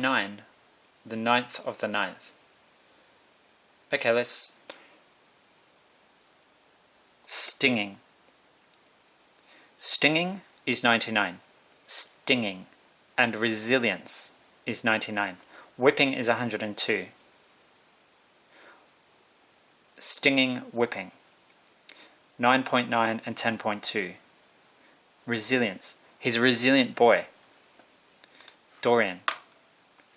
9-9, the 9th of the 9th. Okay, let's... Stinging. Stinging is 99. Stinging. And resilience is 99. Whipping is 102. Stinging, whipping. 9.9 and 10.2. Resilience. He's a resilient boy. Dorian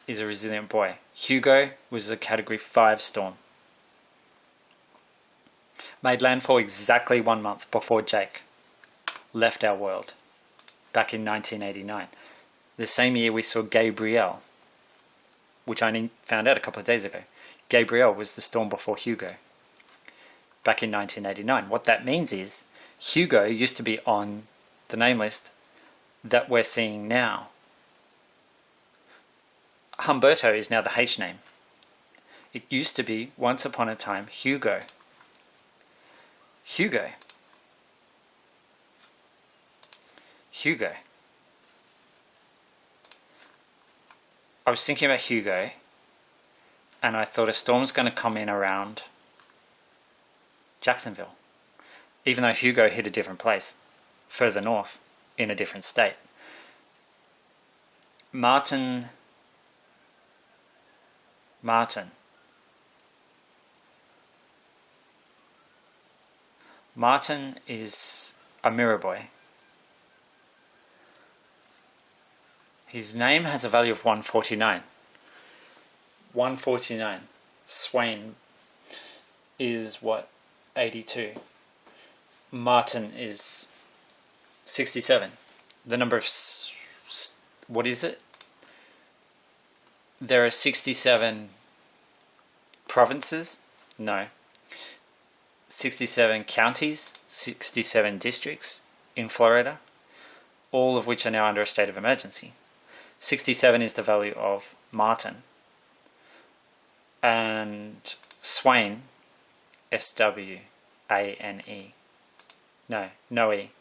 is a resilient boy. Hugo was a Category 5 storm. Made landfall exactly 1 month before Jake left our world, back in 1989. The same year we saw Gabrielle, which I only found out a couple of days ago. Gabrielle was the storm before Hugo, back in 1989. What that means is, Hugo used to be on the name list that we're seeing now. Humberto is now the H name. It used to be, once upon a time, Hugo. Hugo. Hugo. I was thinking about Hugo, and I thought a storm's going to come in around Jacksonville, even though Hugo hit a different place, further north, in a different state. Martin is a mirror boy. His name has a value of 149. 149. Swain is what? 82. Martin is 67. The number of... what is it? There are 67 provinces? No. 67 counties, 67 districts in Florida, all of which are now under a state of emergency. 67 is the value of Martin. And Swain, S-W-A-N-E, no E,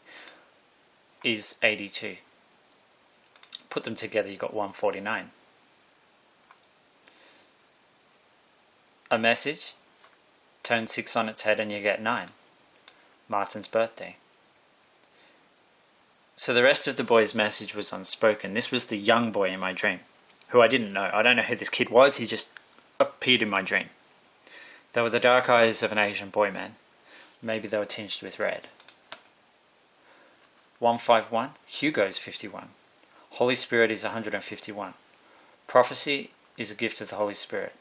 is 82. Put them together, you got 149. A message, turn 6 on its head and you get 9. Martin's birthday. So the rest of the boy's message was unspoken. This was the young boy in my dream, who I didn't know. I don't know who this kid was, he just appeared in my dream. They were the dark eyes of an Asian boy, man. Maybe they were tinged with red. 151, Hugo's 51. Holy Spirit is 151. Prophecy is a gift of the Holy Spirit.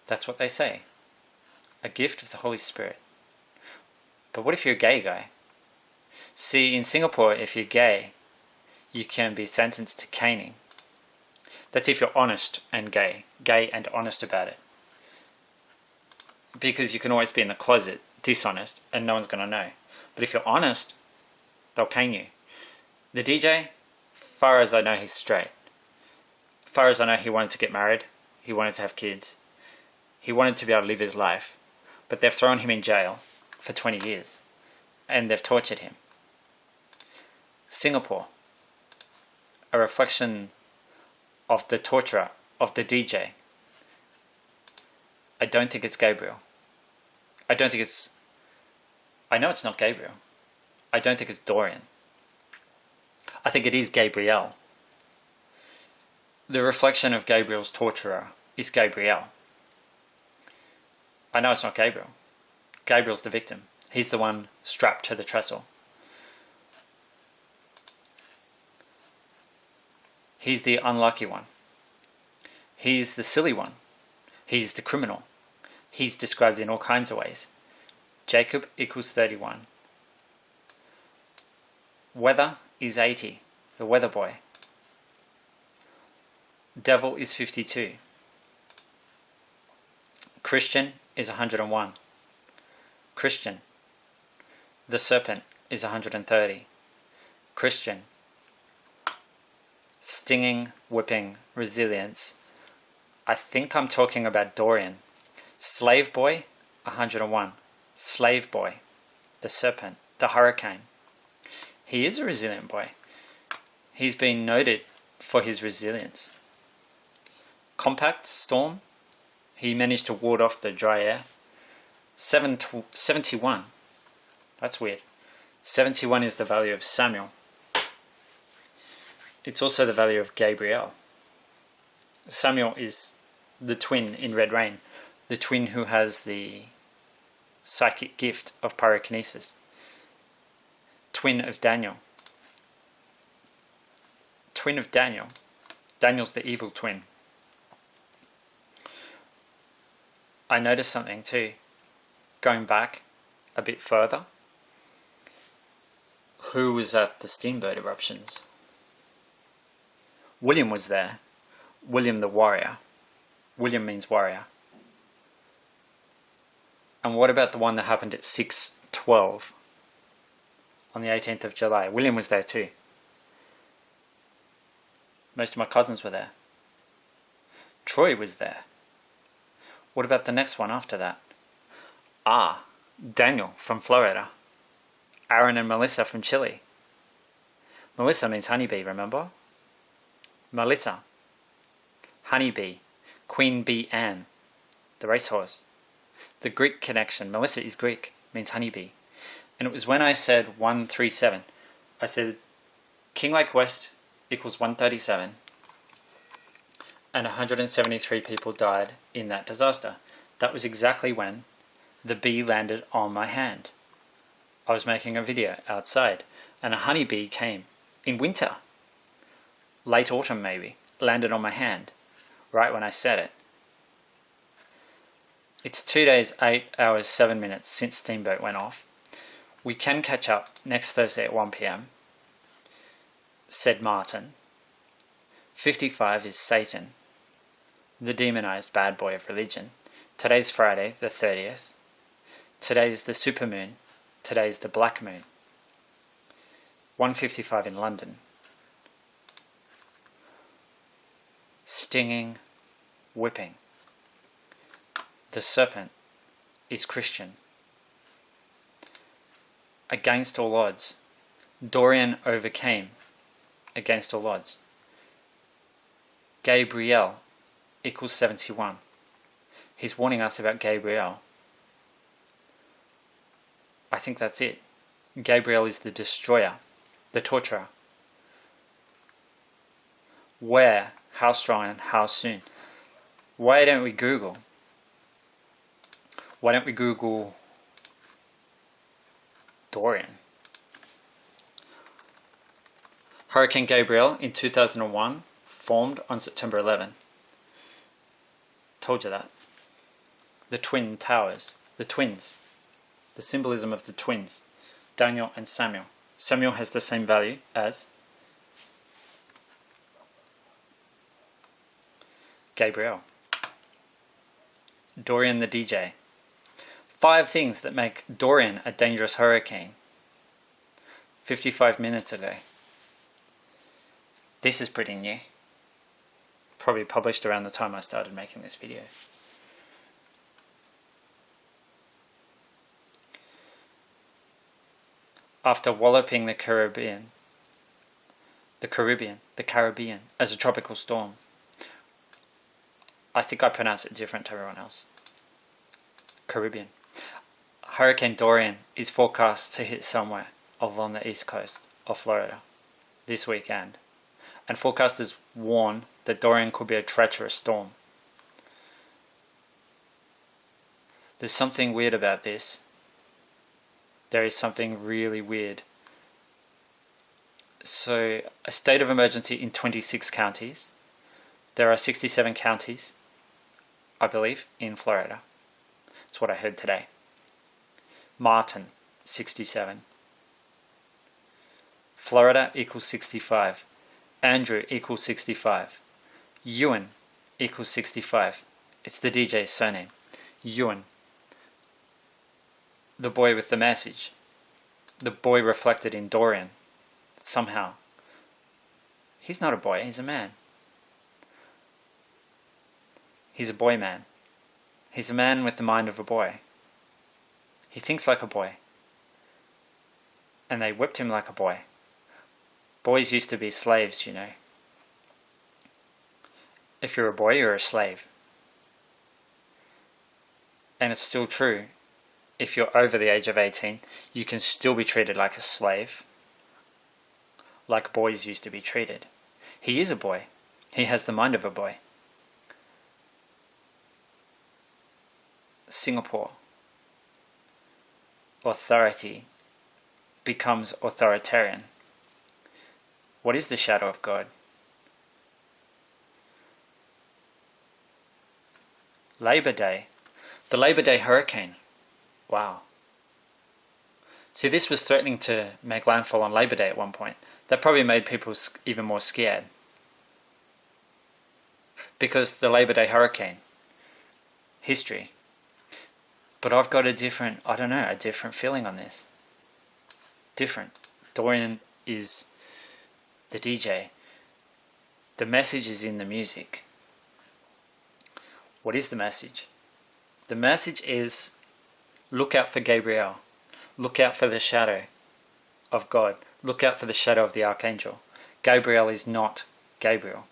That's what they say. A gift of the Holy Spirit. But what if you're a gay guy? See, in Singapore, if you're gay, you can be sentenced to caning. That's if you're honest and gay and honest about it. Because you can always be in the closet, dishonest, and no one's going to know. But if you're honest, they'll cane you. The DJ, far as I know, he's straight. Far as I know, he wanted to get married. He wanted to have kids. He wanted to be able to live his life. But they've thrown him in jail for 20 years. And they've tortured him. Singapore, a reflection of the torturer, of the DJ. I don't think it's Gabriel. I know it's not Gabriel. I don't think it's Dorian. I think it is Gabrielle. The reflection of Gabriel's torturer is Gabrielle. I know it's not Gabriel. Gabriel's the victim. He's the one strapped to the trestle. He's the unlucky one. He's the silly one. He's the criminal. He's described in all kinds of ways. Jacob equals 31. Weather is 80. The weather boy. Devil is 52. Christian is 101. Christian. The serpent is 130. Christian. Stinging, whipping, resilience. I think I'm talking about Dorian. Slave boy, 101. Slave boy. The serpent. The hurricane. He is a resilient boy. He's been noted for his resilience. Compact storm, he managed to ward off the dry air. 71, that's weird. 71 is the value of Samuel. It's also the value of Gabriel. Samuel is the twin in Red Rain, the twin who has the psychic gift of pyrokinesis. Twin of Daniel. Twin of Daniel. Daniel's the evil twin. I noticed something too, going back a bit further. Who was at the steamboat eruptions? William was there. William the warrior. William means warrior. And what about the one that happened at 6:12 on the 18th of July? William was there too. Most of my cousins were there. Troy was there. What about the next one after that? Daniel from Florida. Aaron and Melissa from Chile. Melissa means honeybee, remember? Melissa. Honeybee. Queen Bee Anne. The racehorse. The Greek connection. Melissa is Greek, means honeybee. And it was when I said 137. I said Kinglake West equals 137. And 173 people died in that disaster. That was exactly when the bee landed on my hand. I was making a video outside, and a honeybee came in winter, late autumn maybe, landed on my hand, right when I said it. It's 2 days, 8 hours, 7 minutes since Steamboat went off. We can catch up next Thursday at 1 p.m, said Martin. 55 is Satan, the demonized bad boy of religion. Today's Friday, the 30th. Today's the supermoon. Today's the black moon. 1:55 in London. Stinging, whipping. The serpent is Christian. Against all odds. Dorian overcame against all odds. Gabriel equals 71. He's warning us about Gabriel. I think that's it. Gabriel is the destroyer, the torturer. Where, how strong, and how soon? Why don't we Google? Why don't we Google Dorian? Hurricane Gabriel in 2001 formed on September 11. Told you that. The Twin Towers, the twins. The symbolism of the twins, Daniel and Samuel. Samuel has the same value as Gabriel. Dorian the DJ. 5 things that make Dorian a dangerous hurricane. 55 minutes ago. This is pretty new. Probably published around the time I started making this video. After walloping the Caribbean as a tropical storm. I think I pronounce it different to everyone else. Caribbean. Hurricane Dorian is forecast to hit somewhere along the east coast of Florida this weekend, and forecasters warn that Dorian could be a treacherous storm. There's something weird about this. There is something really weird. So, a state of emergency in 26 counties. There are 67 counties, I believe, in Florida. That's what I heard today. Martin, 67. Florida equals 65. Andrew equals 65. Ewan equals 65. It's the DJ's surname. Ewan. The boy with the message. The boy reflected in Dorian. Somehow. He's not a boy, he's a man. He's a boy man. He's a man with the mind of a boy. He thinks like a boy. And they whipped him like a boy. Boys used to be slaves, you know. If you're a boy, you're a slave. And it's still true. If you're over the age of 18, you can still be treated like a slave, like boys used to be treated. He is a boy. He has the mind of a boy. Singapore. Authority becomes authoritarian. What is the shadow of God? Labor Day. The Labor Day hurricane. Wow. See, this was threatening to make landfall on Labor Day at one point. That probably made people even more scared. Because the Labor Day hurricane. History. But I've got a different feeling on this. Different. Dorian is the DJ. The message is in the music. What is the message? The message is, look out for Gabriel. Look out for the shadow of God. Look out for the shadow of the archangel. Gabriel is not Gabriel.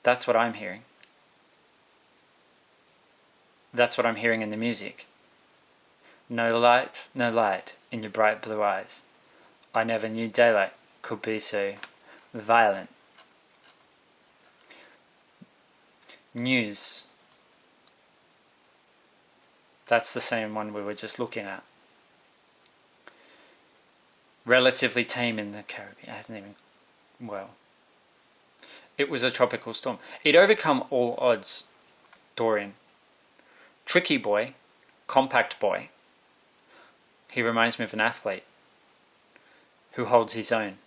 That's what I'm hearing. That's what I'm hearing in the music. No light in your bright blue eyes. I never knew daylight could be so violent. News. That's the same one we were just looking at. Relatively tame in the Caribbean. It hasn't even, well. It was a tropical storm. He'd overcome all odds, Dorian. Tricky boy, compact boy. He reminds me of an athlete who holds his own.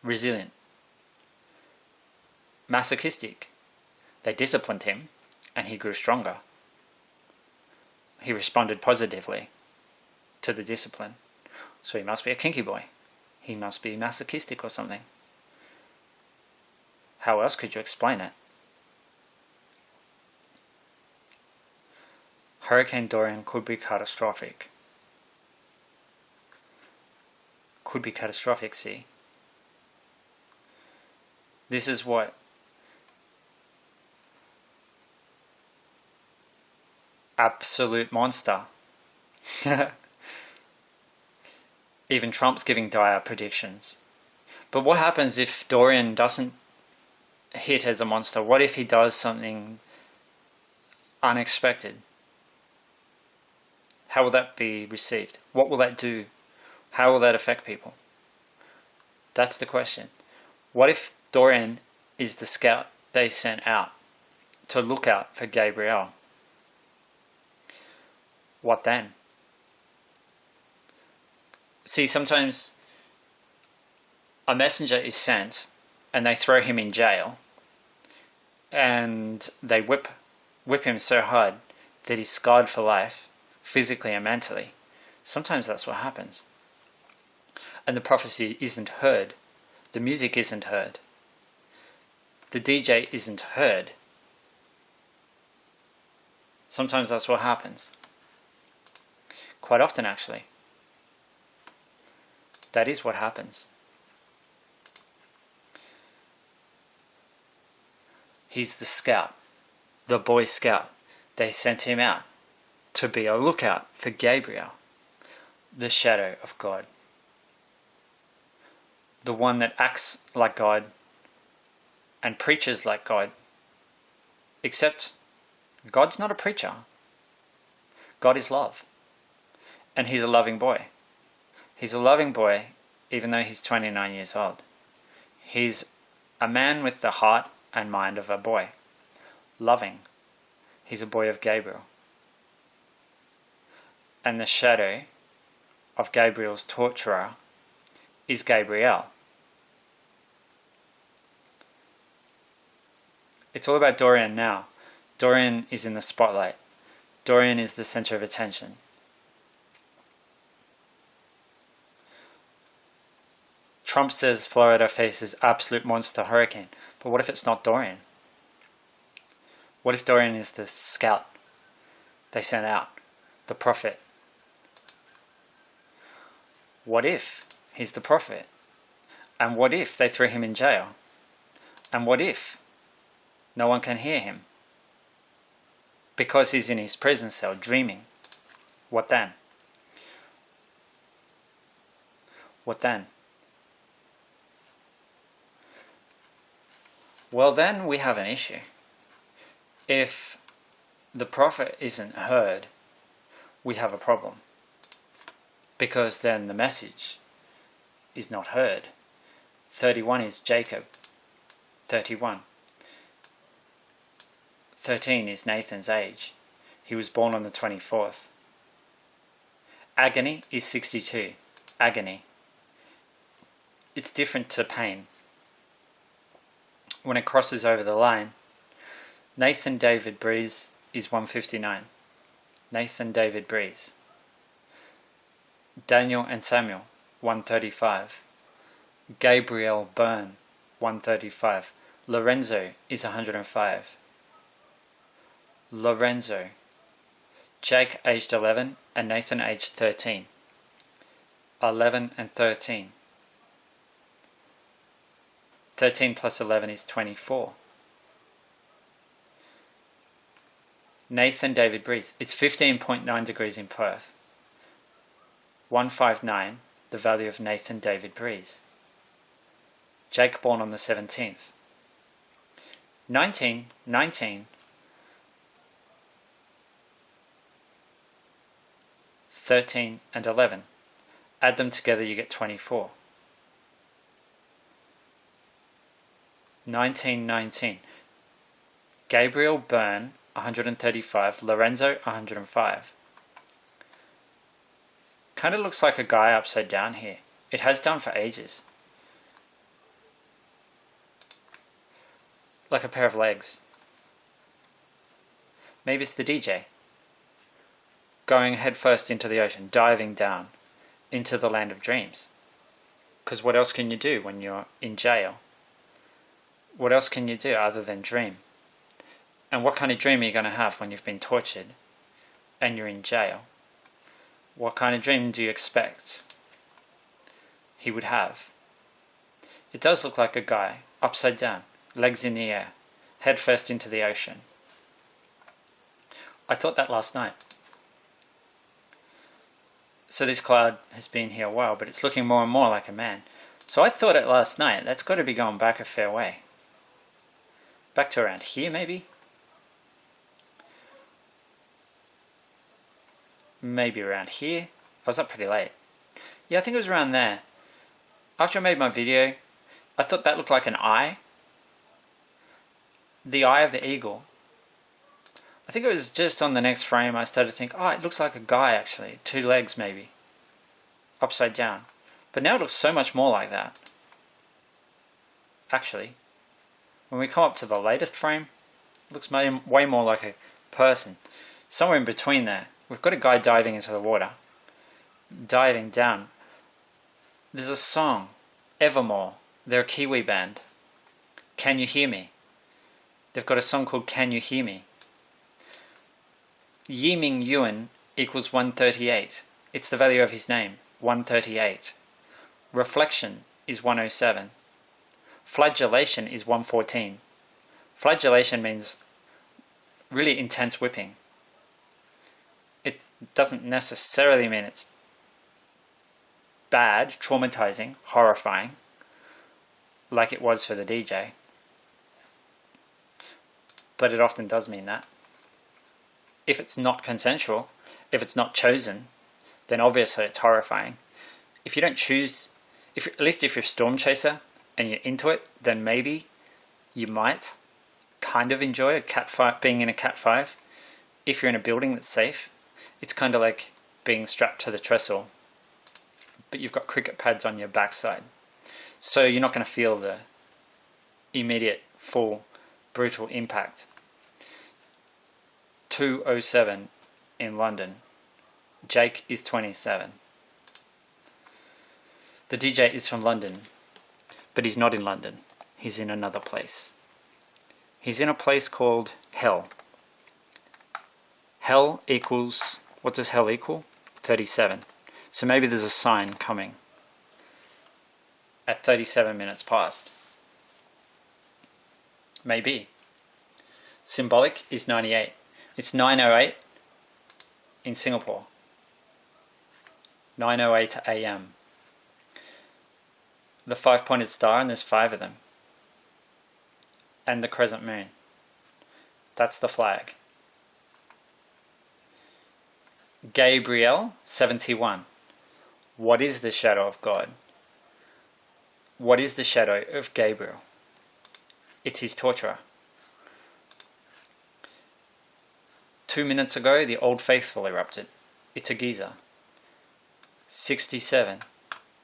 Resilient. Masochistic. They disciplined him and he grew stronger. He responded positively to the discipline. So he must be a kinky boy. He must be masochistic or something. How else could you explain it? Hurricane Dorian could be catastrophic. Could be catastrophic, see? This is what absolute monster. Even Trump's giving dire predictions. But what happens if Dorian doesn't hit as a monster? What if he does something unexpected? How will that be received? What will that do? How will that affect people? That's the question. What if Dorian is the scout they sent out to look out for Gabriel? What then? See, sometimes a messenger is sent and they throw him in jail and they whip him so hard that he's scarred for life, physically and mentally. Sometimes that's what happens. And the prophecy isn't heard. The music isn't heard. The DJ isn't heard. Sometimes that's what happens. Quite often, actually. That is what happens. He's the scout, the Boy Scout. They sent him out to be a lookout for Gabriel, the shadow of God. The one that acts like God and preaches like God. Except God's not a preacher. God is love. And he's a loving boy. He's a loving boy even though he's 29 years old. He's a man with the heart and mind of a boy. Loving. He's a boy of Gabriel. And the shadow of Gabriel's torturer is Gabriel. It's all about Dorian now. Dorian is in the spotlight. Dorian is the center of attention. Trump says Florida faces absolute monster hurricane. But what if it's not Dorian? What if Dorian is the scout they sent out? The prophet? What if he's the prophet? And what if they threw him in jail? And what if no one can hear him? Because he's in his prison cell dreaming. What then? What then? Well, then we have an issue. If the prophet isn't heard, we have a problem. Because then the message is not heard. 31 is Jacob. 31. 13 is Nathan's age. He was born on the 24th. Agony is 62. Agony. It's different to pain. When it crosses over the line, Nathan David Breeze is 159. Nathan David Breeze. Daniel and Samuel, 135. Gabriel Byrne, 135. Lorenzo is 105. Lorenzo. Jake aged 11 and Nathan aged 13. 11 and 13. 13 plus 11 is 24. Nathan David Breeze. It's 15.9 degrees in Perth. 159, the value of Nathan David Breeze. Jake born on the 17th. 19, 13 and 11. Add them together, you get 24. 19. Gabriel Byrne, 135. Lorenzo, 105. Kind of looks like a guy upside down here. It has done for ages. Like a pair of legs. Maybe it's the DJ. Going headfirst into the ocean, diving down into the land of dreams. Because what else can you do when you're in jail? What else can you do other than dream? And what kind of dream are you going to have when you've been tortured and you're in jail? What kind of dream do you expect he would have? It does look like a guy, upside down, legs in the air, head first into the ocean. I thought that last night. So this cloud has been here a while, but it's looking more and more like a man. So I thought it last night. That's got to be going back a fair way. Back to around here, maybe? Maybe around here. I was up pretty late. Yeah, I think it was around there. After I made my video, I thought that looked like an eye. The eye of the eagle. I think it was just on the next frame I started to think, oh, it looks like a guy actually. 2 legs maybe. Upside down. But now it looks so much more like that. Actually, when we come up to the latest frame, it looks way more like a person. Somewhere in between there, we've got a guy diving into the water. Diving down. There's a song, Evermore. They're a Kiwi band. Can You Hear Me? They've got a song called Can You Hear Me? Yiming Yuan equals 138. It's the value of his name, 138. Reflection is 107. Flagellation is 114. Flagellation means really intense whipping. It doesn't necessarily mean it's bad, traumatizing, horrifying, like it was for the DJ. But it often does mean that. If it's not consensual, if it's not chosen, then obviously it's horrifying. If you don't choose, at least if you're a storm chaser and you're into it, then maybe you might kind of enjoy being in a Cat 5. If you're in a building that's safe, it's kind of like being strapped to the trestle, but you've got cricket pads on your backside. So you're not going to feel the immediate, full, brutal impact. 207 in London. Jake is 27. The DJ is from London, but he's not in London. He's in another place. He's in a place called Hell. Hell equals, what does hell equal? 37. So maybe there's a sign coming at 37 minutes past. Maybe. Symbolic is 98. It's 9:08 in Singapore. 9:08 AM. The 5-pointed star, and there's 5 of them. And the crescent moon. That's the flag. Gabriel, 71. What is the shadow of God? What is the shadow of Gabriel? It's his torturer. 2 minutes ago, the Old Faithful erupted. It's a geyser. 67.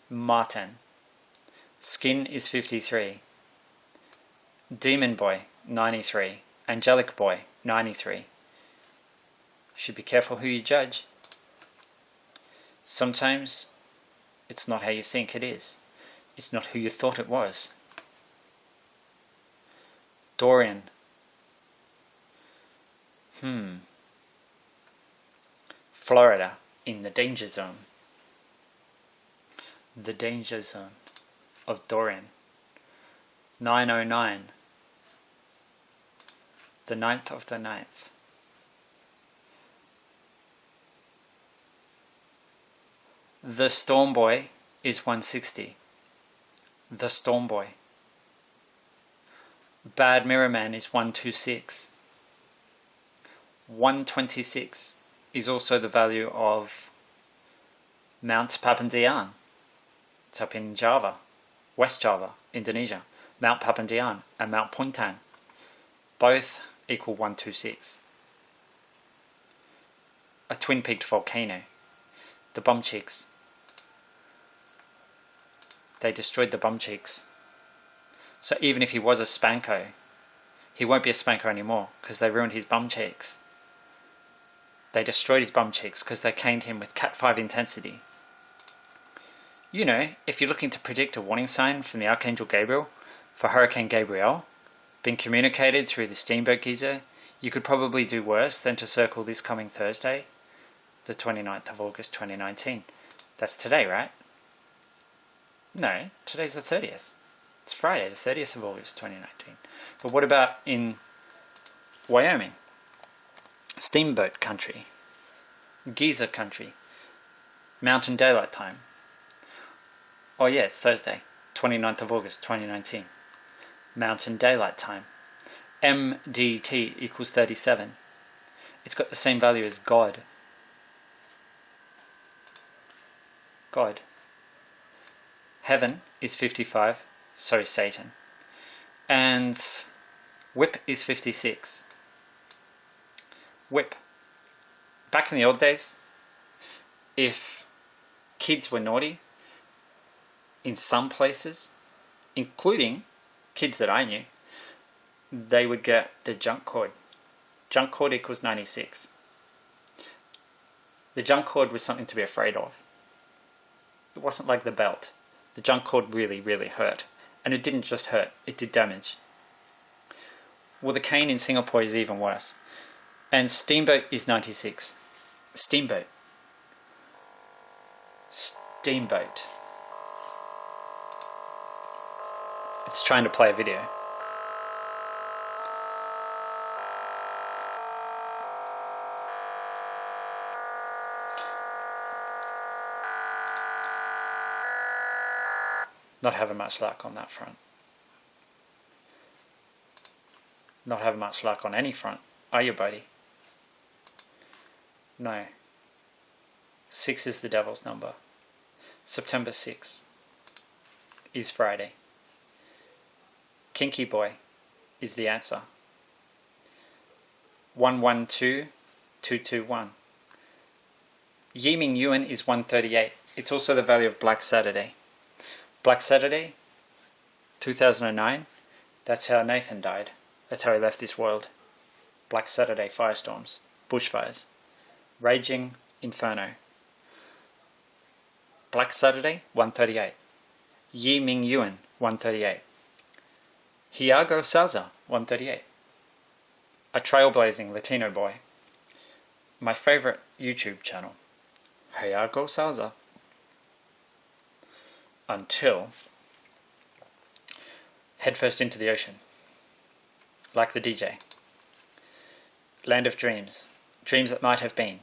Martin. Skin is 53. Demon Boy, 93. Angelic Boy, 93. Should be careful who you judge. Sometimes it's not how you think it is. It's not who you thought it was. Dorian. Florida, in the danger zone. The danger zone of Dorian. 9:09. The 9th of the 9th. The Storm Boy is 160. The Storm Boy. Bad Mirror Man is 126. 126 is also the value of Mount Papandayan. It's up in Java, West Java, Indonesia. Mount Papandayan and Mount Puntan. Both equal 126. A twin-peaked volcano. The Bum Cheeks. They destroyed the Bum Cheeks. So even if he was a Spanko, he won't be a Spanko anymore because they ruined his bum cheeks. They destroyed his bum cheeks because they caned him with Cat 5 intensity. You know, if you're looking to predict a warning sign from the Archangel Gabriel for Hurricane Gabrielle being communicated through the Steamboat Geyser, you could probably do worse than to circle this coming Thursday, the 29th of August 2019. That's today, right? No, today's the 30th. It's Friday, the 30th of August 2019. But what about in Wyoming? Steamboat country. Geyser country. Mountain Daylight Time. Oh yeah, it's Thursday, 29th of August 2019. Mountain Daylight Time. MDT equals 37. It's got the same value as God. God. Heaven is 55. So is Satan. And whip is 56. Whip. Back in the old days, if kids were naughty, in some places, including kids that I knew, they would get the junk cord. Junk cord equals 96. The junk cord was something to be afraid of. It wasn't like the belt. The junk cord really, really hurt. And it didn't just hurt, it did damage. Well, the cane in Singapore is even worse. And Steamboat is 96. Steamboat. Steamboat. It's trying to play a video. Not having much luck on that front. Not having much luck on any front, are you, buddy? No. 6 is the devil's number. September 6 is Friday. Kinky Boy is the answer. 112221. Yiming Yuan is 138. It's also the value of Black Saturday. Black Saturday, 2009, that's how Nathan died. That's how he left this world. Black Saturday firestorms, bushfires, raging inferno. Black Saturday, 138. Yi Ming Yuan, 138. Hiago Salza, 138. A trailblazing Latino boy. My favorite YouTube channel, Hiago Salza. Until headfirst into the ocean. like the DJ. Land of dreams. Dreams that might have been.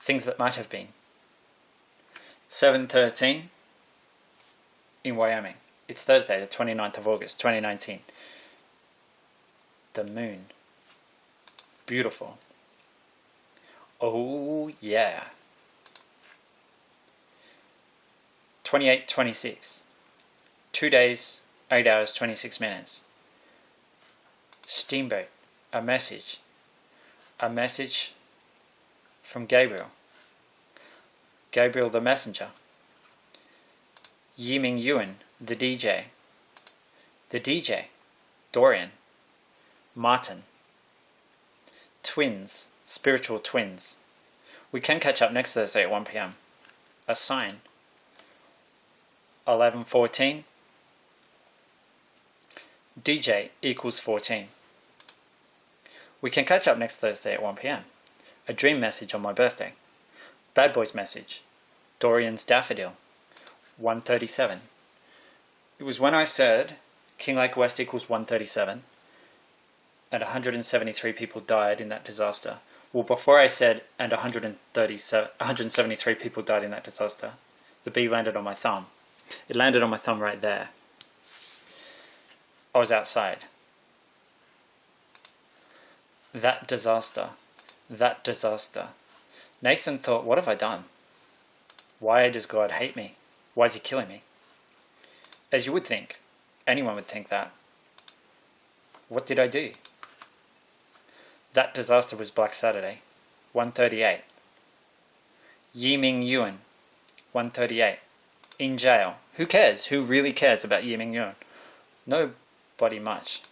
Things that might have been. 7:13 in Wyoming. It's Thursday, the 29th of August, 2019. The moon. Beautiful. Oh yeah. 28:26. 2 days, 8 hours, 26 minutes. Steamboat. A message. A message from Gabriel. Gabriel the messenger. Yiming Yuan, the DJ. The DJ. Dorian. Martin. Twins. Spiritual twins. We can catch up next Thursday at 1 p.m. A sign. 11:14. DJ equals 14. We can catch up next Thursday at 1 p.m. A dream message on my birthday. Bad Boys message. Dorian's Daffodil. 137. It was when I said Kinglake West equals 137 and 173 people died in that disaster. Well, before I said and 173 people died in that disaster, the bee landed on my thumb. It landed on my thumb right there. I was outside. That disaster. That disaster. Nathan thought, what have I done? Why does God hate me? Why is he killing me? As you would think. Anyone would think that. What did I do? That disaster was Black Saturday. 138. Yiming Yuan. 138. In jail. Who cares? Who really cares about Yiming Yuan? Nobody much.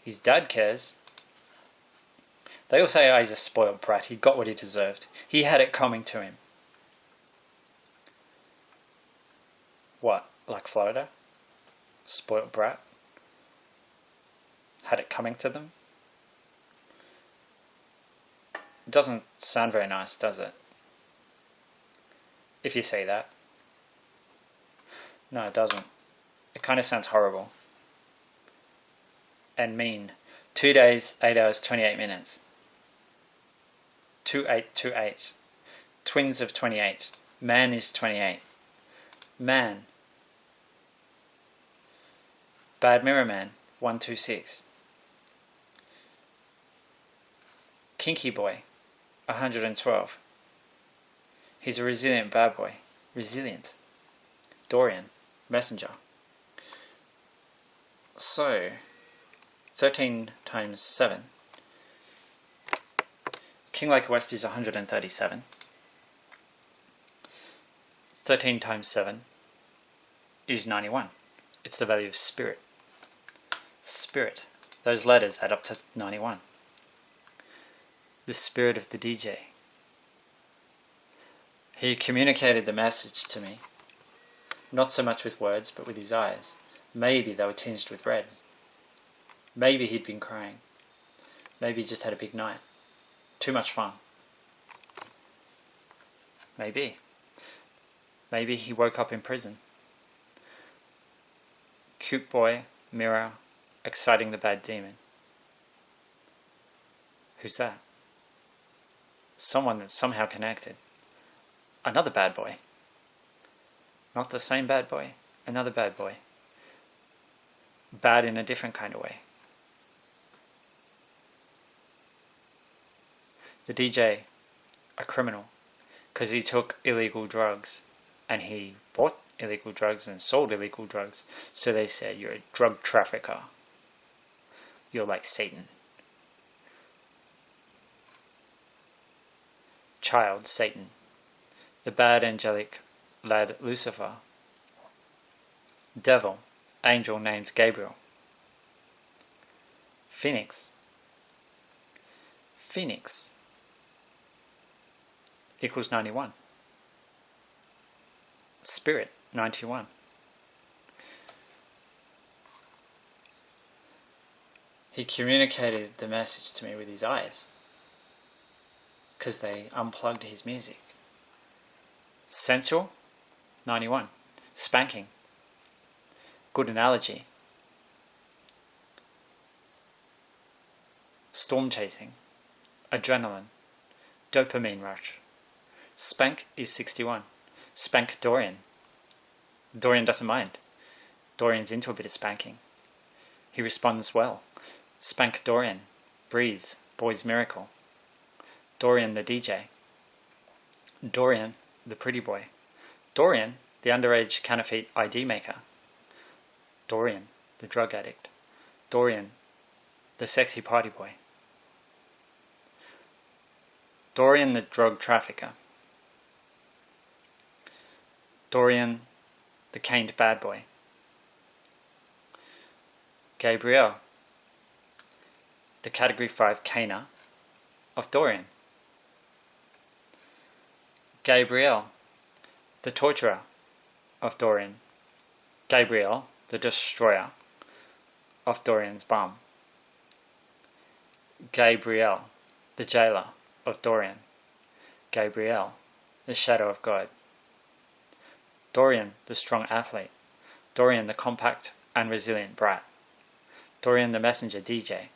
His dad cares. They all say, oh, he's a spoiled brat. He got what he deserved. He had it coming to him. What? Like Florida? Spoiled brat? Had it coming to them? It doesn't sound very nice, does it? If you say that. No, it doesn't. It kind of sounds horrible. And mean. 2 days, 8 hours, 28 minutes. 2828. Twins of 28. Man is 28. Man. Bad Mirror Man. 126. Kinky Boy. 112. He's a resilient bad boy. Resilient. Dorian. Messenger. So, 13 times 7. Kinglake West is 137. 13 times 7 is 91. It's the value of spirit. Spirit. Those letters add up to 91. The spirit of the DJ. He communicated the message to me. Not so much with words, but with his eyes. Maybe they were tinged with red. Maybe he'd been crying. Maybe he just had a big night. Too much fun. Maybe. Maybe he woke up in prison. Cute boy, mirror, exciting the bad demon. Who's that? Someone that's somehow connected. Another bad boy. Not the same bad boy. Another bad boy. Bad in a different kind of way. The DJ, a criminal, because he took illegal drugs and he bought illegal drugs and sold illegal drugs. So they said, you're a drug trafficker. You're like Satan. Child Satan. The bad angelic lad Lucifer. Devil, angel named Gabriel. Phoenix. Phoenix equals 91. Spirit, 91. He communicated the message to me with his eyes because they unplugged his music. Sensual, 91. Spanking. Good analogy. storm chasing, adrenaline, dopamine rush. Spank is 61. Spank Dorian. Dorian doesn't mind. Dorian's into a bit of spanking. He responds well. Spank Dorian. Breeze, Boy's Miracle. Dorian the DJ. Dorian the pretty boy. Dorian the underage counterfeit ID maker. Dorian the drug addict. Dorian the sexy party boy. Dorian the drug trafficker. Dorian the caned bad boy. Gabriel the Category 5 caner of Dorian. Gabriel the torturer of Dorian. Gabriel the destroyer of Dorian's bum. Gabriel the jailer of Dorian. Gabriel the shadow of God. Dorian the strong athlete. Dorian the compact and resilient brat. Dorian the messenger DJ.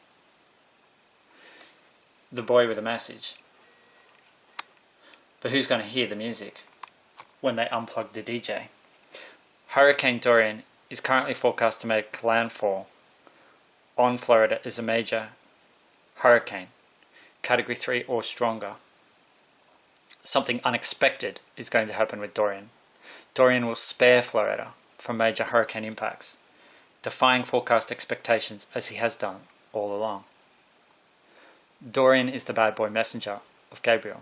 The boy with a message. But who's going to hear the music when they unplug the DJ? Hurricane Dorian is currently forecast to make landfall on Florida as a major hurricane, Category 3 or stronger. Something unexpected is going to happen with Dorian. Dorian will spare Florida from major hurricane impacts, defying forecast expectations as he has done all along. Dorian is the bad boy messenger of Gabriel.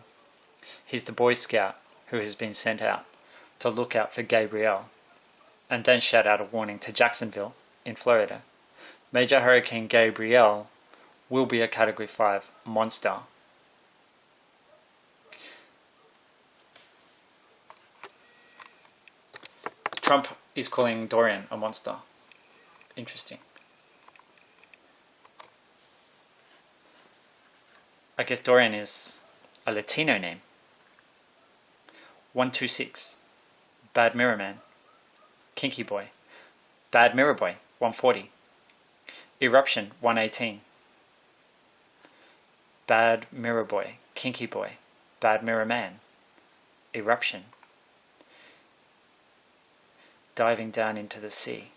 He's the Boy Scout who has been sent out to look out for Gabriel and then shout out a warning to Jacksonville in Florida. Major Hurricane Gabriel will be a Category 5 monster. Trump is calling Dorian a monster. Interesting. I guess Dorian is a Latino name. 126. Bad Mirror Man. Kinky Boy. Bad Mirror Boy. 140. Eruption. 118. Bad Mirror Boy. Kinky Boy. Bad Mirror Man. Eruption. Diving down into the sea.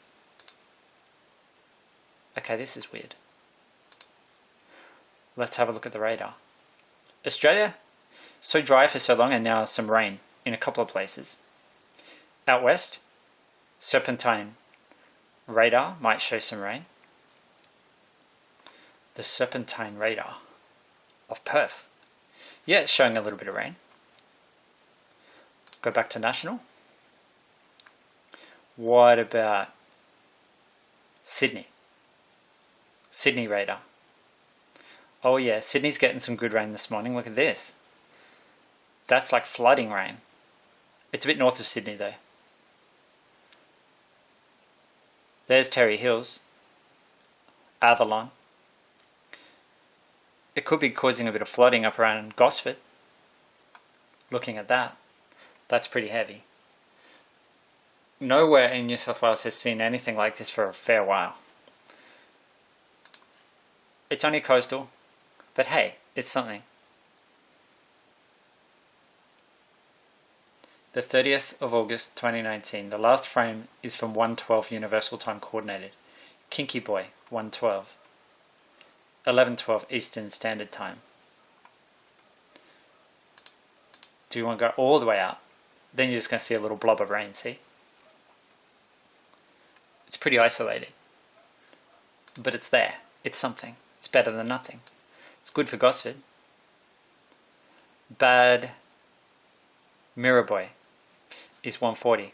Okay, this is weird. Let's have a look at the radar. Australia, so dry for so long, and now some rain in a couple of places. Out west, Serpentine radar might show some rain. The Serpentine radar of Perth. Yeah, it's showing a little bit of rain. Go back to national. What about Sydney? Sydney radar. Oh yeah, Sydney's getting some good rain this morning. Look at this. That's like flooding rain. It's a bit north of Sydney though. There's Terry Hills. Avalon. It could be causing a bit of flooding up around Gosford. Looking at that, that's pretty heavy. Nowhere in New South Wales has seen anything like this for a fair while. It's only coastal, but hey, it's something. The 30th of August 2019, the last frame is from 112 Universal Time Coordinated. Kinky Boy, 112. 11:12 Eastern Standard Time. Do you want to go all the way out? Then you're just going to see a little blob of rain, see? It's pretty isolated. But it's there. It's something. It's better than nothing. It's good for Gosford. Bad Mirror Boy is 140.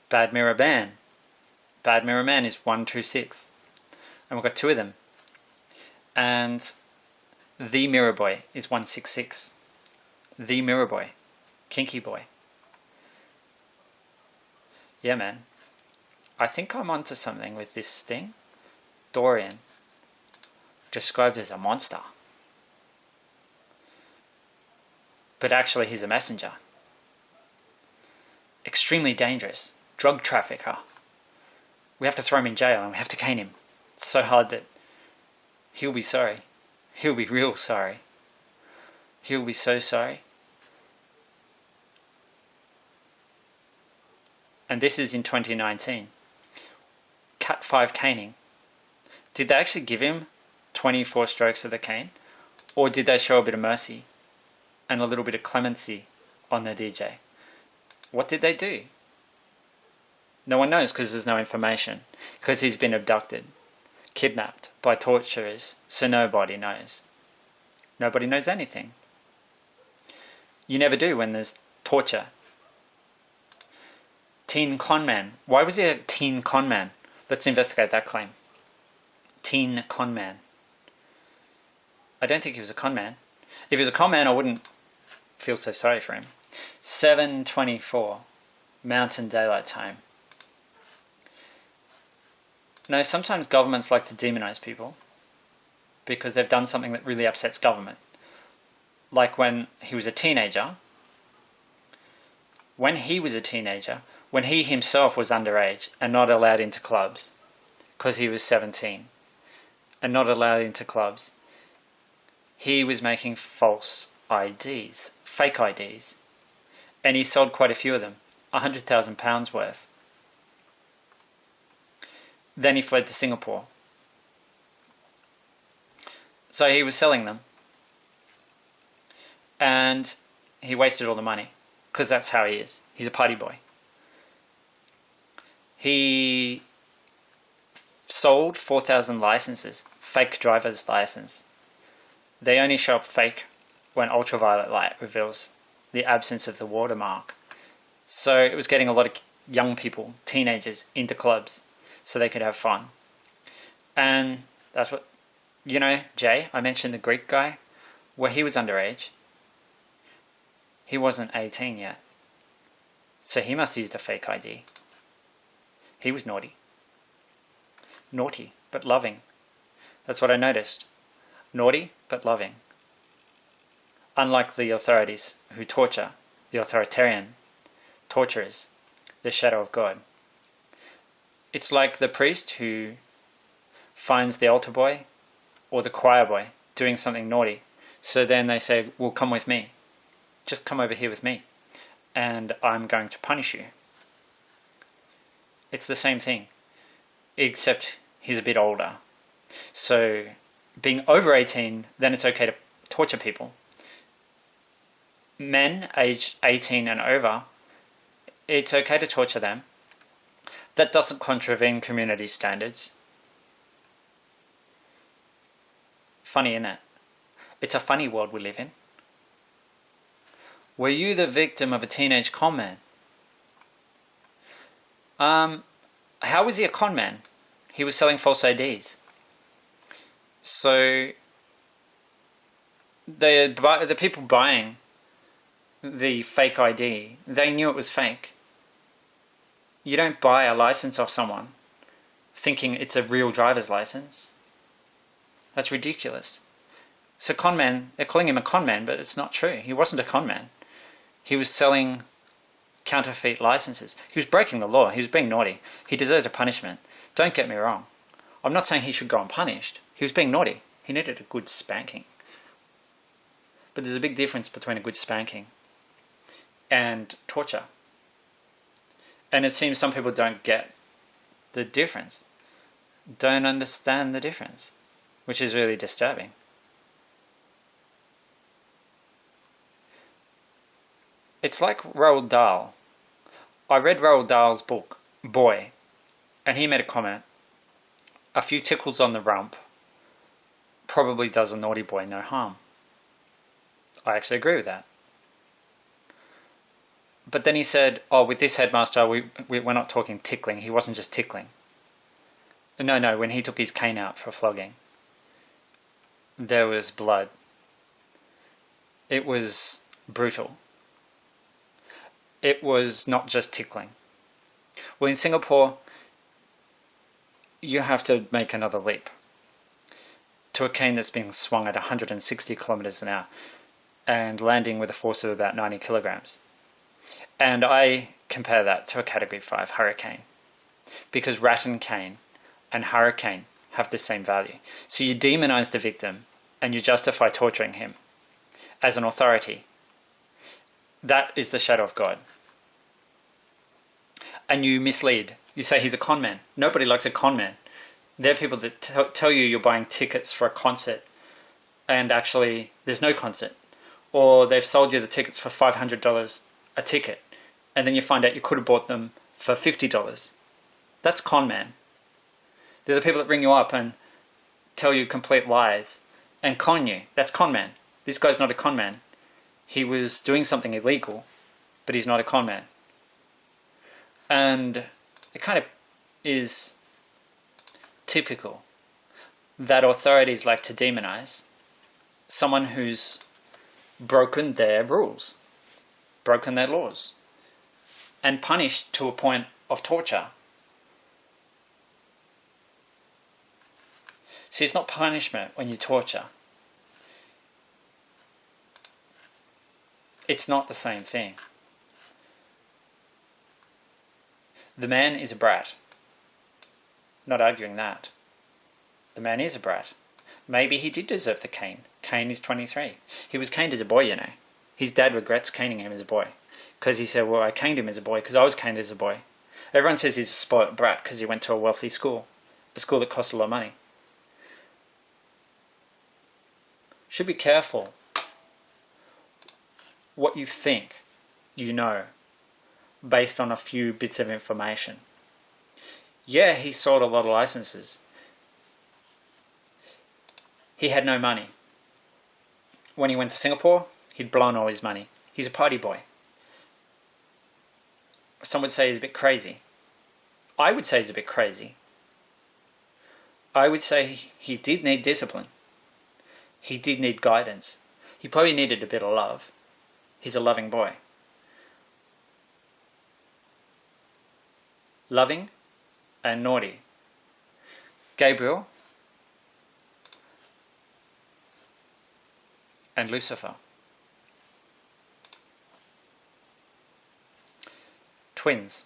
Bad Mirror Man. Bad Mirror Man is 126. And we've got two of them. And The Mirror Boy is 166. The Mirror Boy. Kinky Boy. Yeah, man. I think I'm onto something with this thing. Dorian. Described as a monster. But actually he's a messenger. Extremely dangerous. Drug trafficker. We have to throw him in jail and we have to cane him. It's so hard that he'll be sorry. he'll be real sorry. He'll be so sorry. And this is in 2019. Cat 5 caning. Did they actually give him 24 strokes of the cane? Or did they show a bit of mercy and a little bit of clemency on the DJ? What did they do? No one knows because there's no information. Because he's been abducted, kidnapped by torturers, so nobody knows. Nobody knows anything. You never do when there's torture. Teen conman. Why was he a teen conman? Let's investigate that claim. Teen conman. I don't think he was a conman. If he was a conman, I wouldn't feel so sorry for him. 7:24, Mountain Daylight Time. No, sometimes governments like to demonize people because they've done something that really upsets government. Like when he was a teenager. When he was a teenager, when he himself was underage and not allowed into clubs because he was 17 and not allowed into clubs, he was making false IDs, fake IDs, and he sold quite a few of them, £100,000 worth. Then he fled to Singapore. So he was selling them, and he wasted all the money because that's how he is. He's a party boy. He sold 4,000 licenses, fake driver's license. They only show up fake when ultraviolet light reveals the absence of the watermark. So it was getting a lot of young people, teenagers, into clubs so they could have fun. And that's what, you know, Jay, I mentioned the Greek guy, where he was underage. He wasn't 18 yet. So he must have used a fake ID. He was naughty. Naughty, but loving. That's what I noticed. Naughty, but loving. Unlike the authorities who torture, the authoritarian torturers, the shadow of God. It's like the priest who finds the altar boy or the choir boy doing something naughty. So then they say, well, come with me. Just come over here with me and I'm going to punish you. It's the same thing, except he's a bit older. So being over 18, then it's okay to torture people. Men aged 18 and over, it's okay to torture them. That doesn't contravene community standards. Funny, isn't it? It's a funny world we live in. Were you the victim of a teenage con man? How was he a con man? He was selling false IDs. So the people buying the fake ID, they knew it was fake. You don't buy a license off someone thinking it's a real driver's license. That's ridiculous. So conman, they're calling him a conman, but it's not true. He wasn't a conman. He was selling counterfeit licenses. He was breaking the law. He was being naughty. He deserved a punishment. Don't get me wrong. I'm not saying he should go unpunished. He was being naughty. He needed a good spanking. But there's a big difference between a good spanking and torture. And it seems some people don't get the difference. Don't understand the difference, which is really disturbing. It's like Roald Dahl. I read Roald Dahl's book, Boy, and he made a comment. A few tickles on the rump probably does a naughty boy no harm. I actually agree with that. But then he said, oh, with this headmaster, we're not talking tickling. He wasn't just tickling. No, when he took his cane out for flogging, there was blood. It was brutal. It was not just tickling. Well, in Singapore, you have to make another leap to a cane that's being swung at 160 kilometers an hour and landing with a force of about 90 kilograms. And I compare that to a Category 5 hurricane, because rattan cane and hurricane have the same value. So you demonize the victim and you justify torturing him as an authority. That is the shadow of God. And you mislead. You say he's a con man. Nobody likes a con man. There are people that tell you you're buying tickets for a concert and actually there's no concert. Or they've sold you the tickets for $500 a ticket and then you find out you could have bought them for $50. That's con man. They're the people that ring you up and tell you complete lies and con you. That's con man. This guy's not a con man. He was doing something illegal, but he's not a con man. And it kind of is typical that authorities like to demonize someone who's broken their rules, broken their laws, and punished to a point of torture. See, it's not punishment when you torture. It's not the same thing. The man is a brat. Not arguing that. The man is a brat. Maybe he did deserve the cane. Cane is 23. He was caned as a boy, you know. His dad regrets caning him as a boy. Because he said, well, I caned him as a boy because I was caned as a boy. Everyone says he's a spoiled brat because he went to a wealthy school. A school that cost a lot of money. Should be careful what you think you know based on a few bits of information. Yeah, he sold a lot of licenses. He had no money. When he went to Singapore, he'd blown all his money. He's a party boy. Some would say he's a bit crazy. I would say he's a bit crazy. I would say he did need discipline. He did need guidance. He probably needed a bit of love. He's a loving boy. Loving and naughty. Gabriel and Lucifer. Twins.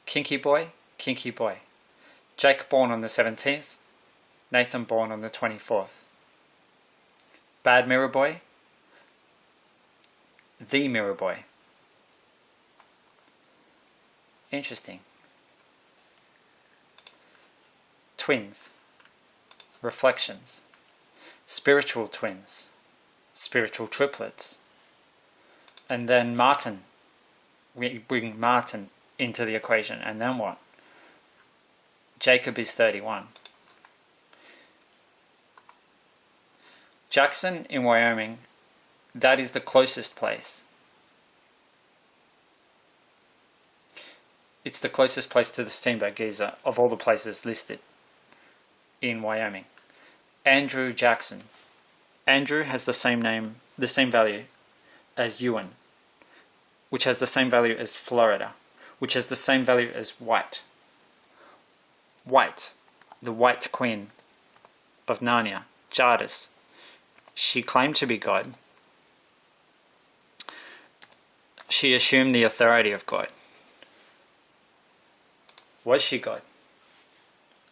Kinky boy, kinky boy. Jake born on the 17th, Nathan born on the 24th. Bad mirror boy, the mirror boy. Interesting. Twins. Reflections. Spiritual twins. Spiritual triplets. And then Martin. We bring Martin into the equation. And then what? Jacob is 31. Jackson in Wyoming, that is the closest place. It's the closest place to the Steamboat Geyser of all the places listed in Wyoming. Andrew Jackson. Andrew has the same name, the same value as Ewan, which has the same value as Florida, which has the same value as White. White, the White Queen of Narnia, Jadis. She claimed to be God. She assumed the authority of God. Was she God?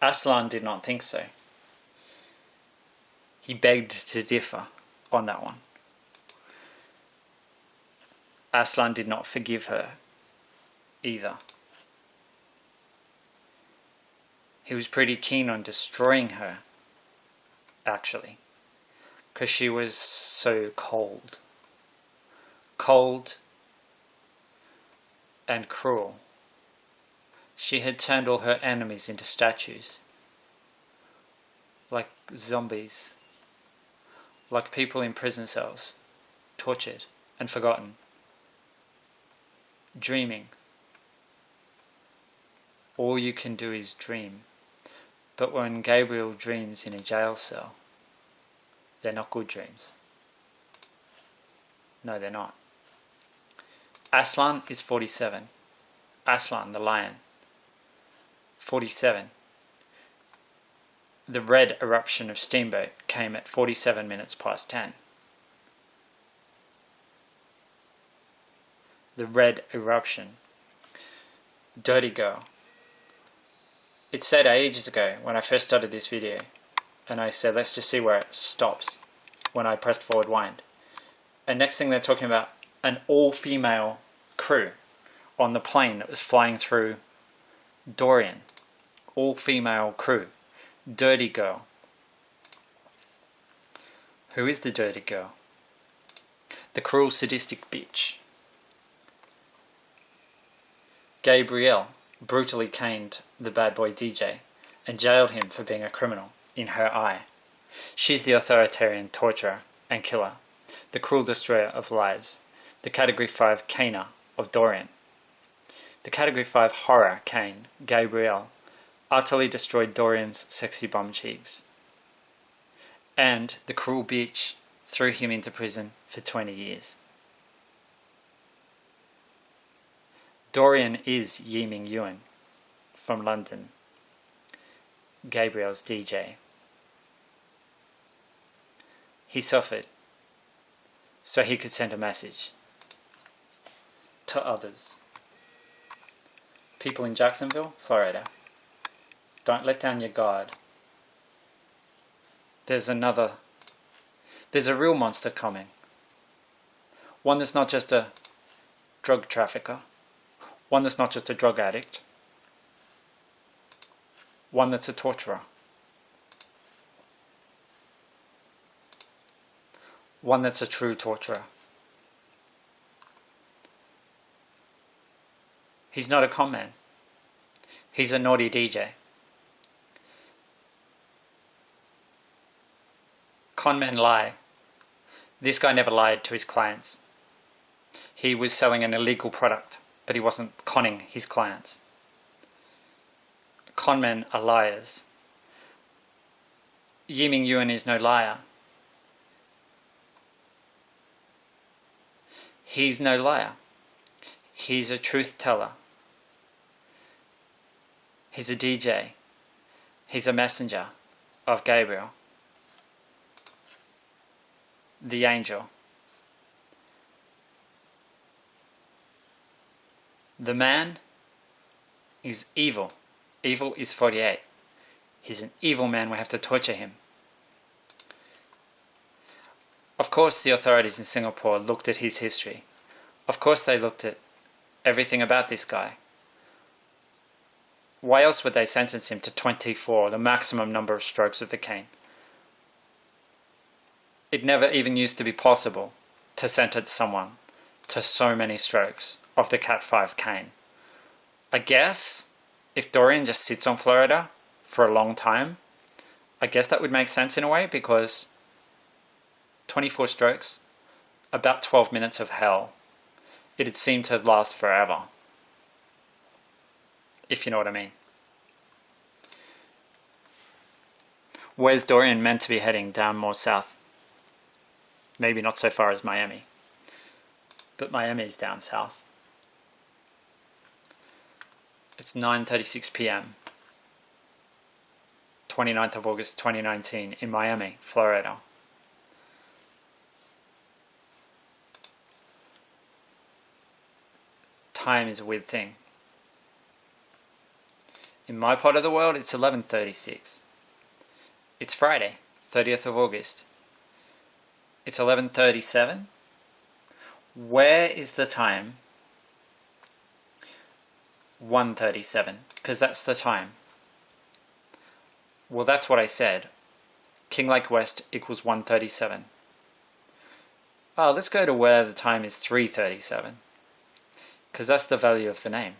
Aslan did not think so. He begged to differ on that one. Aslan did not forgive her either. He was pretty keen on destroying her, actually, because she was so cold. Cold and cruel. She had turned all her enemies into statues, like zombies, like people in prison cells, tortured and forgotten, dreaming. All you can do is dream, but when Gabriel dreams in a jail cell, they're not good dreams. No, they're not. Aslan is 47. Aslan, the lion. 47. The red eruption of Steamboat came at 47 minutes past 10. The red eruption. Dirty girl. It said ages ago when I first started this video And I said, let's just see where it stops when I pressed forward wind. And next thing they're talking about an all-female crew on the plane that was flying through Dorian. All-female crew. Dirty girl. Who is the dirty girl? The cruel, sadistic bitch. Gabrielle brutally caned the bad boy DJ and jailed him for being a criminal in her eye. She's the authoritarian torturer and killer, the cruel destroyer of lives, the Category 5 caner of Dorian. The Category 5 horror cane, Gabrielle, utterly destroyed Dorian's sexy bum cheeks. And the cruel bitch threw him into prison for 20 years. Dorian is Yi-Ming Yuan from London, Gabrielle's DJ. He suffered so he could send a message to others. People in Jacksonville, Florida, don't let down your guard. There's a real monster coming. One that's not just a drug trafficker. One that's not just a drug addict. One that's a torturer. One that's a true torturer. He's not a con man. He's a naughty DJ. Con men lie. This guy never lied to his clients. He was selling an illegal product, but he wasn't conning his clients. Con men are liars. Yi-Ming Yuan is no liar. He's no liar. He's a truth teller. He's a DJ. He's a messenger of Gabriel, the angel. The man is evil. Evil is 48. He's an evil man. We have to torture him. Of course, the authorities in Singapore looked at his history. Of course, they looked at everything about this guy. Why else would they sentence him to 24, the maximum number of strokes of the cane? It never even used to be possible to sentence someone to so many strokes of the Cat 5 cane. I guess if Dorian just sits on Florida for a long time, I guess that would make sense in a way, because 24 strokes, about 12 minutes of hell. It'd seem to last forever, if you know what I mean. Where's Dorian meant to be heading? Down more south. Maybe not so far as Miami, but Miami's down south. It's 9:36 p.m. 29th of August 2019 in Miami, Florida. Time is a weird thing. In my part of the world, it's 11:36. It's Friday, 30th of August. It's 11:37. Where is the time? 1:37, because that's the time. Well, that's what I said. Kinglake West equals 1:37. Oh, let's go to where the time is 3:37, because that's the value of the name.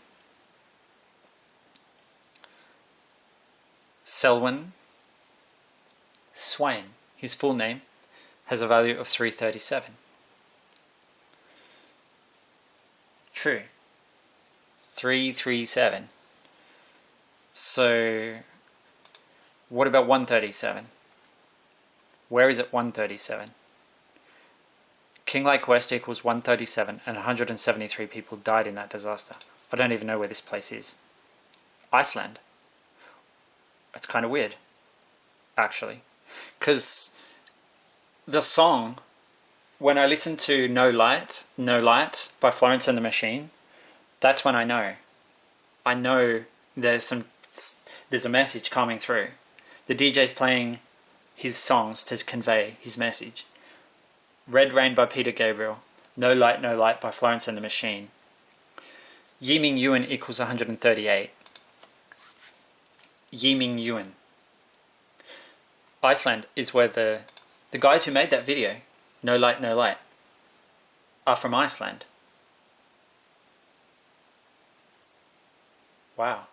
Selwyn Swain, his full name, has a value of 337. True. 337. So, what about 137? Where is it 137? Kinglake West equals 137 and 173 people died in that disaster. I don't even know where this place is. Iceland. It's kind of weird, actually. Because the song, when I listen to No Light by Florence and the Machine, that's when I know there's a message coming through. The DJ's playing his songs to convey his message. Red Rain by Peter Gabriel, No Light, No Light by Florence and the Machine. Yiming Yuan equals 138. Yiming Yuan. Iceland is where the guys who made that video, No Light, No Light, are from Iceland. Wow.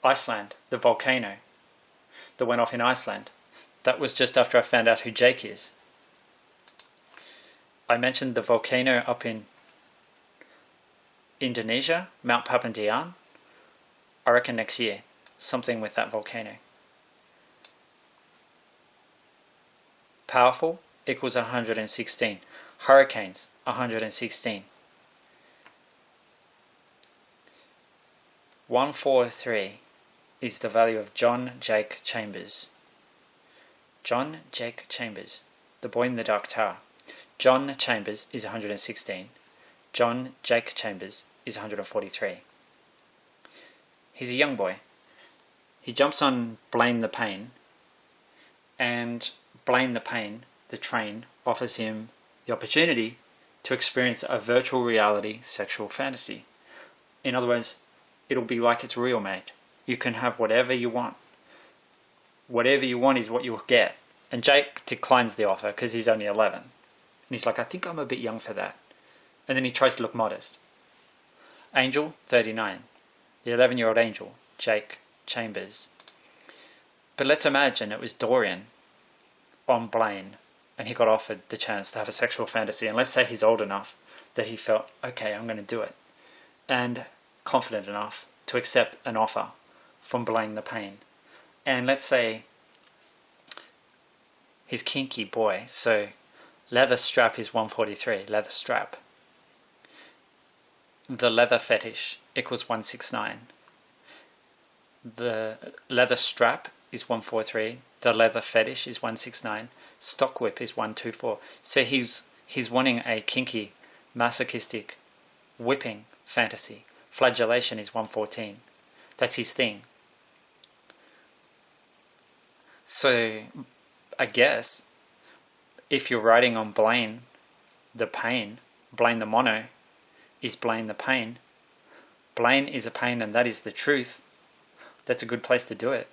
Iceland, the volcano that went off in Iceland. That was just after I found out who Jake is. I mentioned the volcano up in Indonesia, Mount Papandayan. I reckon next year, something with that volcano. Powerful equals 116. Hurricanes, 116. 143 is the value of John Jake Chambers. John Jake Chambers, the boy in the dark tower. John Chambers is 116. John Jake Chambers is 143. He's a young boy. He jumps on Blame the Pain, and Blame the Pain, the train, offers him the opportunity to experience a virtual reality sexual fantasy. In other words, it'll be like it's real, mate. You can have whatever you want. Whatever you want is what you'll get. And Jake declines the offer because he's only 11. And he's like, I think I'm a bit young for that. And then he tries to look modest. Angel, 39. The 11-year-old Angel, Jake Chambers. But let's imagine it was Dorian on Blaine and he got offered the chance to have a sexual fantasy. And let's say he's old enough that he felt, okay, I'm going to do it. And confident enough to accept an offer from Blame the Pain. And let's say he's kinky boy, so leather strap is 143, leather strap. The leather fetish equals 169. The leather strap is 143, the leather fetish is 169, stock whip is 124. So he's wanting a kinky, masochistic whipping fantasy. Flagellation is 114. That's his thing. So I guess if you're writing on Blame the Pain, Blame the mono is Blame the Pain. Blame is a pain and that is the truth. That's a good place to do it.